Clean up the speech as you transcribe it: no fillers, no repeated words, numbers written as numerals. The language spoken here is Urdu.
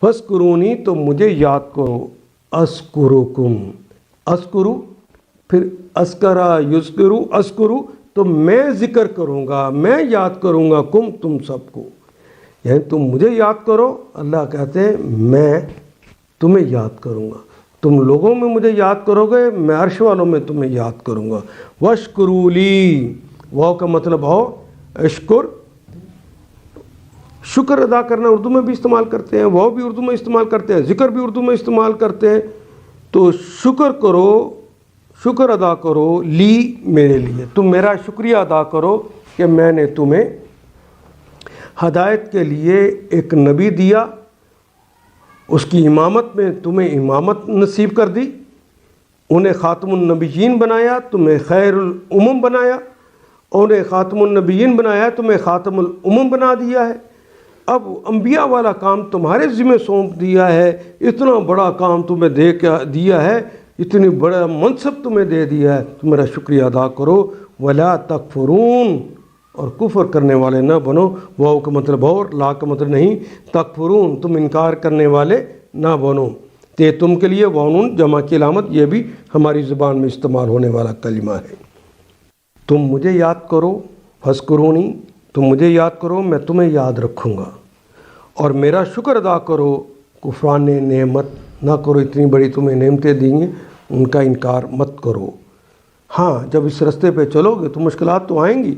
فَاسْكُرُونِی تو مجھے یاد کرو، اذکرکم، اذکرو پھر اذکرا یذکرو اذکرو تو میں ذکر کروں گا، میں یاد کروں گا کم تم سب کو، یعنی تم مجھے یاد کرو، اللہ کہتے ہیں میں تمہیں یاد کروں گا، تم لوگوں میں مجھے یاد کرو گے، میں عرش والوں میں تمہیں یاد کروں گا۔ وَاشْکُرُوا لِی، واو کا مطلب ہو اشکر، شکر ادا کرنا اردو میں بھی استعمال کرتے ہیں، واو بھی اردو میں استعمال کرتے ہیں، ذکر بھی اردو میں استعمال کرتے ہیں، تو شکر کرو، شکر ادا کرو، لی میرے لیے، تم میرا شکریہ ادا کرو کہ میں نے تمہیں ہدایت کے لیے ایک نبی دیا، اس کی امامت میں تمہیں امامت نصیب کر دی، انہیں خاتم النبیین بنایا، تمہیں خیر الامم بنایا، انہیں خاتم النبیین بنایا، تمہیں خاتم الامم بنا دیا ہے۔ اب انبیاء والا کام تمہارے ذمہ سونپ دیا ہے، اتنا بڑا کام تمہیں دیا ہے، اتنی بڑا منصب تمہیں دے دیا ہے، تم میرا شکریہ ادا کرو۔ ولا تکفرون، اور کفر کرنے والے نہ بنو، واو کا مطلب اور لا کا مطلب نہیں، تکفرون تم انکار کرنے والے نہ بنو، تے تم کے لیے واؤن جمع کی علامت، یہ بھی ہماری زبان میں استعمال ہونے والا کلمہ ہے۔ تم مجھے یاد کرو، فذکرونی تم مجھے یاد کرو، میں تمہیں یاد رکھوں گا، اور میرا شکر ادا کرو، کفران نعمت نہ کرو، اتنی بڑی تمہیں نعمتیں دی ہیں ان کا انکار مت کرو۔ ہاں جب اس رستے پہ چلو گے تو مشکلات تو آئیں گی،